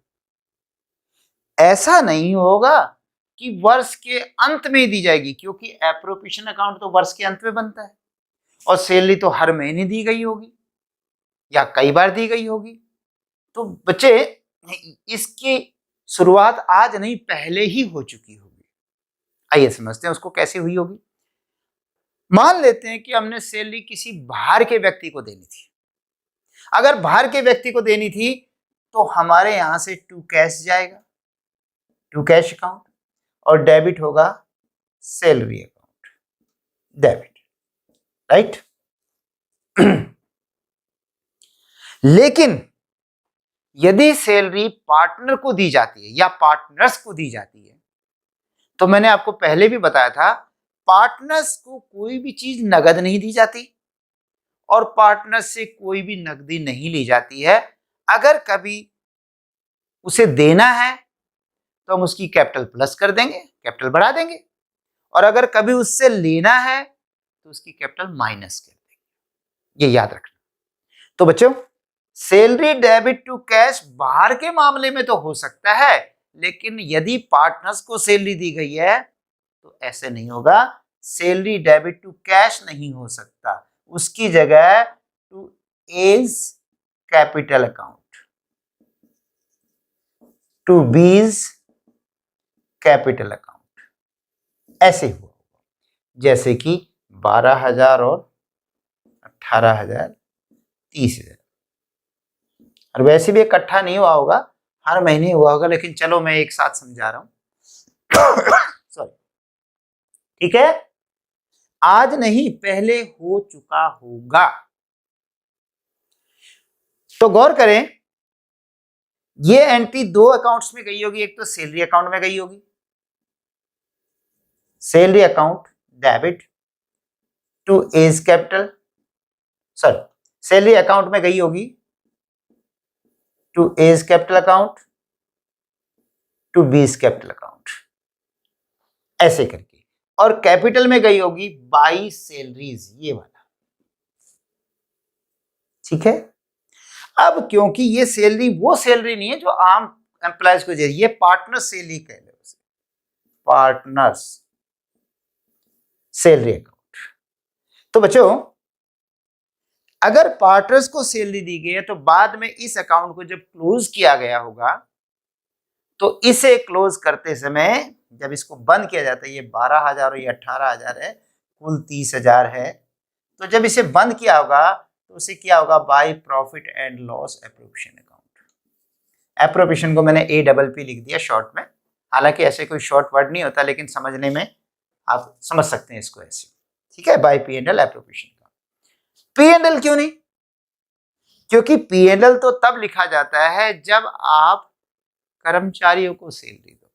ऐसा नहीं होगा कि वर्ष के अंत में दी जाएगी, क्योंकि एप्रोप्रिएशन अकाउंट तो वर्ष के अंत में बनता है और सैलरी तो हर महीने दी गई होगी या कई बार दी गई होगी। तो बच्चे, इसकी शुरुआत आज नहीं पहले ही हो चुकी होगी। आइए समझते हैं उसको कैसे हुई होगी। मान लेते हैं कि हमने सैलरी किसी बाहर के व्यक्ति को देनी थी। अगर बाहर के व्यक्ति को देनी थी तो हमारे यहां से टू कैश जाएगा, टू कैश अकाउंट, और डेबिट होगा सैलरी अकाउंट, डेबिट, राइट। लेकिन यदि सैलरी पार्टनर को दी जाती है या पार्टनर्स को दी जाती है, तो मैंने आपको पहले भी बताया था, पार्टनर्स को कोई भी चीज नगद नहीं दी जाती और पार्टनर्स से कोई भी नकदी नहीं ली जाती है। अगर कभी उसे देना है तो हम उसकी कैपिटल प्लस कर देंगे, कैपिटल बढ़ा देंगे, और अगर कभी उससे लेना है तो उसकी कैपिटल माइनस कर देंगे। ये याद रखना। तो बच्चों, सैलरी डेबिट टू कैश बाहर के मामले में तो हो सकता है, लेकिन यदि पार्टनर्स को सैलरी दी गई है तो ऐसे नहीं होगा। सैलरी डेबिट टू कैश नहीं हो सकता, उसकी जगह to A's capital account, to B's capital account, ऐसे हुआ। जैसे कि 12,000 और 18,000, 30,000। और वैसे भी इकट्ठा नहीं हुआ होगा, हर महीने हुआ होगा, लेकिन चलो मैं एक साथ समझा रहा हूं। सॉरी, ठीक है। आज नहीं पहले हो चुका होगा। तो गौर करें, ये एंट्री दो अकाउंट्स में गई होगी। एक तो सैलरी अकाउंट में गई होगी, salary account debit to A's capital, sorry, salary account में गई होगी to A's capital account, to B's capital account, ऐसे करके। और कैपिटल में गई होगी बाई सैलरीज, ये वाला, ठीक है। अब क्योंकि ये सैलरी वो सैलरी नहीं है जो आम एम्प्लॉयज को दे, ये पार्टनर सैलरी कह लो उसे, पार्टनर्स सैलरी अकाउंट। तो बच्चों, अगर पार्टनर्स को सैलरी दी गई है तो बाद में इस अकाउंट को जब क्लोज किया गया होगा, तो इसे क्लोज करते समय जब इसको बंद किया जाता है, ये 12,000 और ये 18,000 है, कुल 30,000 है, तो जब इसे बंद किया होगा तो उसे क्या होगा, bye profit and loss appropriation account. Appropriation को मैंने APP लिख दिया शॉर्ट में, हालांकि ऐसे कोई शॉर्ट वर्ड नहीं होता, लेकिन समझने में आप समझ सकते हैं इसको ऐसे, ठीक है। बाय P&L एप्रोप्रिएशन का। P&L क्यों नहीं? क्योंकि P&L तो तब लिखा जाता है जब आप कर्मचारियों को सैलरी दो,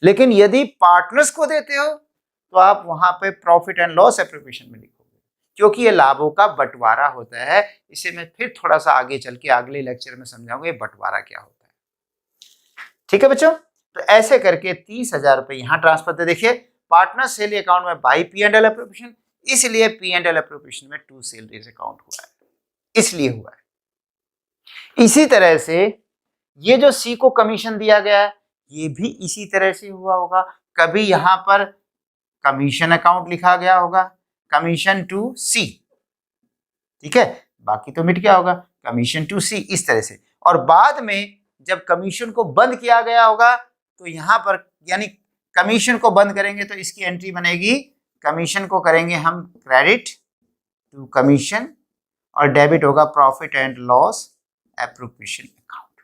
लेकिन यदि पार्टनर्स को देते हो तो आप वहां पे प्रॉफिट एंड लॉस एप्रोप्रिएशन में लिखोगे, क्योंकि ये लाभों का बंटवारा होता है। इसे मैं फिर थोड़ा सा आगे चल के अगले लेक्चर में समझाऊंगा ये बंटवारा क्या होता है, ठीक है बच्चों। तो ऐसे करके 30,000 रुपए यहां ट्रांसफर थे। देखिए, पार्टनर सैलरी अकाउंट में बाई P&L एप्रोप्रिएशन, इसलिए P&L एप्रोप्रिएशन में टू सैलरीज अकाउंट हुआ है, इसलिए हुआ है। इसी तरह से ये जो C को कमीशन दिया गया है, ये भी इसी तरह से हुआ होगा। कभी यहां पर कमीशन अकाउंट लिखा गया होगा, कमीशन टू C, ठीक है, बाकी तो मिट गया होगा, कमीशन टू C, इस तरह से। और बाद में जब कमीशन को बंद किया गया होगा तो यहां पर, यानी कमीशन को बंद करेंगे तो इसकी एंट्री बनेगी, कमीशन को करेंगे हम क्रेडिट टू कमीशन, और डेबिट होगा profit and loss appropriation account.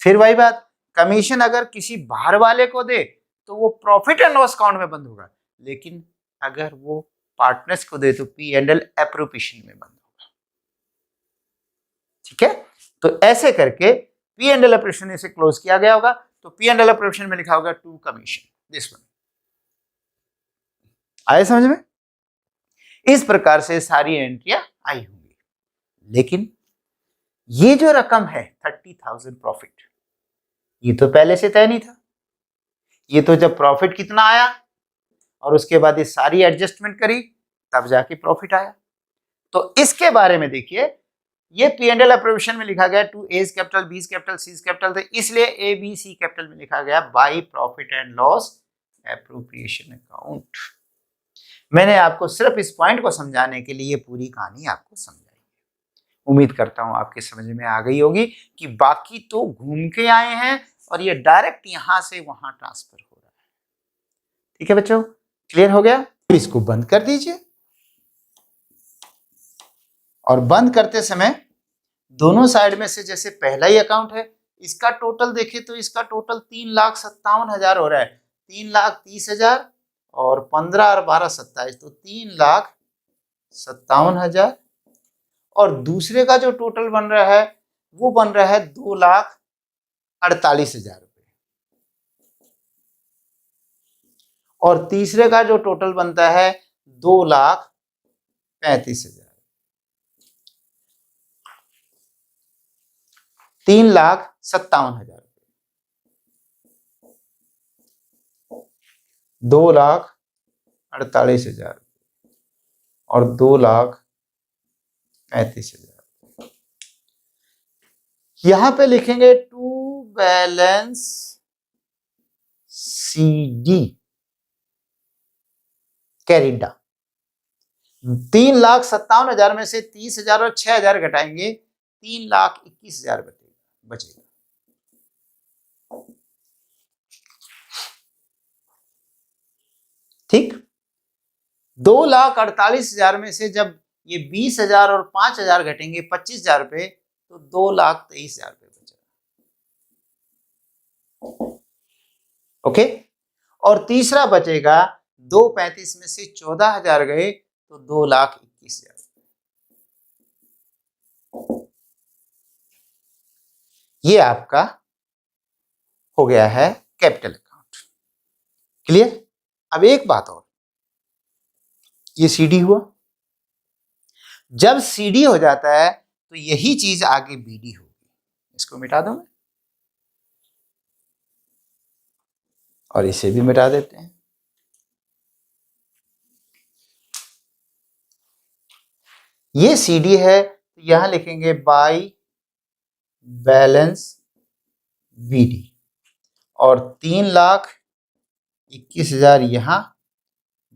फिर वही बात, कमीशन अगर किसी बाहर वाले को दे तो वो प्रॉफिट एंड लॉस अकाउंट में बंद होगा, लेकिन अगर वो पार्टनर्स को दे तो P&L एप्रोप्रिएशन में बंद होगा, ठीक है। तो ऐसे करके P&L एप्रोप्रिएशन से क्लोज किया गया होगा, तो P&L एप्रोप्रिएशन में लिखा होगा टू कमीशन, दिस वन। आए समझ में? इस प्रकार से सारी एंट्रियां आई होंगी। लेकिन ये जो रकम है 30,000 प्रॉफिट, ये तो पहले से तय नहीं था। ये तो जब प्रॉफिट कितना आया और उसके बाद ये सारी एडजस्टमेंट करी तब जाके प्रॉफिट आया। तो इसके बारे में देखिए, ये P&L एप्रोप्रिएशन में लिखा गया to A's capital, B's capital, C's capital, तो इसलिए ABC कैपिटल में लिखा गया by profit and loss appropriation account. मैंने आपको सिर्फ इस पॉइंट को समझाने के लिए पूरी कहानी आपको समझाई। उम्मीद करता हूं आपके समझ में आ गई होगी कि बाकी तो घूम के आए हैं, और ये डायरेक्ट यहां से वहां ट्रांसफर हो रहा है। ठीक है बच्चों, क्लियर हो गया? इसको बंद कर दीजिए और बंद करते समय दोनों साइड में से जैसे पहला ही अकाउंट है, इसका टोटल देखें तो इसका टोटल 3,57,000 हो रहा है। 3,30,000 और 15 और 12 27, तो 3,57,000। और दूसरे का जो टोटल बन रहा है वो बन रहा है 2,48,000 रुपये। और तीसरे का जो टोटल बनता है 2,35,000। 3,57,000 रुपये, 2,48,000 और 2,35,000। यहां पे लिखेंगे to balance CD carried down. 3,57,000 में से 30,000 और 6,000 घटाएंगे, 3,21,000 बचेगा। ठीक, 2,48,000 में से जब ये 20,000 और 5,000 घटेंगे 25,000 रुपए, तो 2,23,000 रुपए बचेगा। ओके, और तीसरा बचेगा 2,35 में से 14,000 गए तो 2,21,000। ये आपका हो गया है कैपिटल अकाउंट। क्लियर? अब एक बात और, ये CD हुआ। जब CD हो जाता है तो यही चीज आगे BD होगी। इसको मिटा दो मैं, और इसे भी मिटा देते हैं। ये CD है, तो यहां लिखेंगे बाय बैलेंस BD, और 3,21,000 यहां,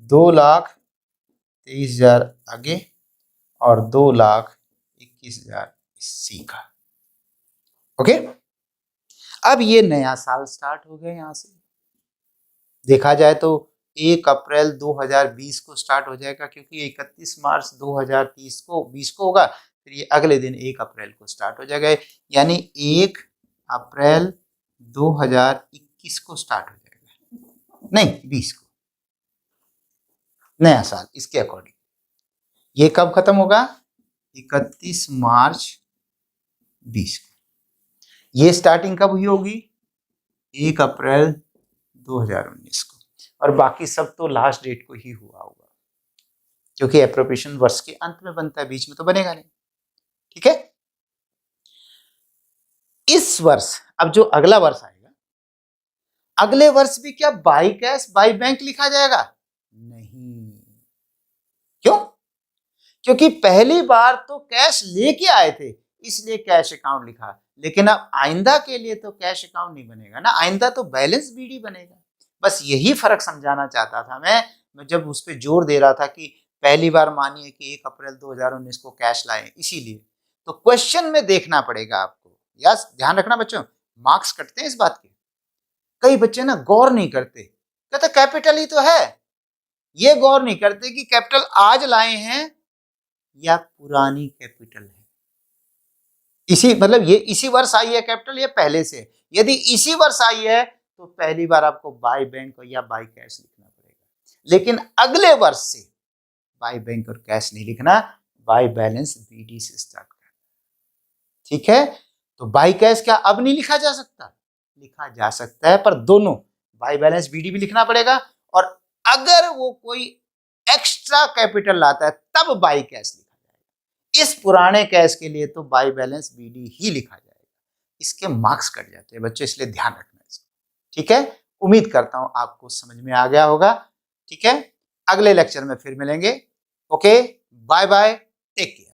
2,23,000 आगे, और 2,21,000 C का। ओके, अब ये नया साल स्टार्ट हो गया। यहां से देखा जाए तो 1 अप्रैल 2020 को स्टार्ट हो जाएगा, क्योंकि 31 मार्च 2020 को होगा, फिर ये अगले दिन 1 अप्रैल को स्टार्ट हो जाएगा, यानी 1 अप्रैल 2021 को स्टार्ट हो जाएगा, नहीं 20 को नया साल। इसके अकॉर्डिंग ये कब खत्म होगा? 31 मार्च 20 को। ये स्टार्टिंग कब हुई होगी? 1 अप्रैल 2019 को, और बाकी सब तो लास्ट डेट को ही हुआ होगा, क्योंकि एप्रोप्रिएशन वर्ष के अंत में बनता है, बीच में तो बनेगा नहीं। ठीक है, इस वर्ष अब जो अगला वर्ष आएगा, अगले वर्ष भी क्या बाई कैश बाई बैंक लिखा जाएगा? नहीं। क्यों? क्योंकि पहली बार तो कैश लेके आए थे, इसलिए कैश अकाउंट लिखा, लेकिन अब आइंदा के लिए तो कैश अकाउंट नहीं बनेगा ना, आइंदा तो बैलेंस BD बनेगा। बस यही फर्क समझाना चाहता था मैं जब उस पर जोर दे रहा था कि पहली बार मानिए कि 1 अप्रैल 2019 को कैश लाए, इसीलिए तो क्वेश्चन में देखना पड़ेगा आपको। यस, ध्यान रखना बच्चों, मार्क्स कटते हैं इस बात के। कई बच्चे ना गौर नहीं करते, कहते कैपिटल ही तो है, ये गौर नहीं करते कि कैपिटल आज लाए हैं या पुरानी कैपिटल है। इसी मतलब ये इसी वर्ष आई है कैपिटल, ये पहले से। यदि इसी वर्ष आई है तो पहली बार आपको बाय बैंक या बाय कैश लिखना पड़ेगा, लेकिन अगले वर्ष से बाय बैंक और कैश नहीं लिखना, बाय बैलेंस BD से स्टार्ट करना। ठीक है, तो बाय कैश क्या अब नहीं लिखा जा सकता? लिखा जा सकता है, पर दोनों बाय बैलेंस BD भी लिखना पड़ेगा, और अगर वो कोई एक्स्ट्रा कैपिटल लाता है तब बाय कैश लिखा जाएगा। इस पुराने कैश के लिए तो बाय बैलेंस BD ही लिखा जाएगा। इसके मार्क्स कट जाते हैं बच्चों, इसलिए ध्यान रखना इसको। ठीक है, उम्मीद करता हूं आपको समझ में आ गया होगा। ठीक है, अगले लेक्चर में फिर मिलेंगे। Okay, bye bye, take care.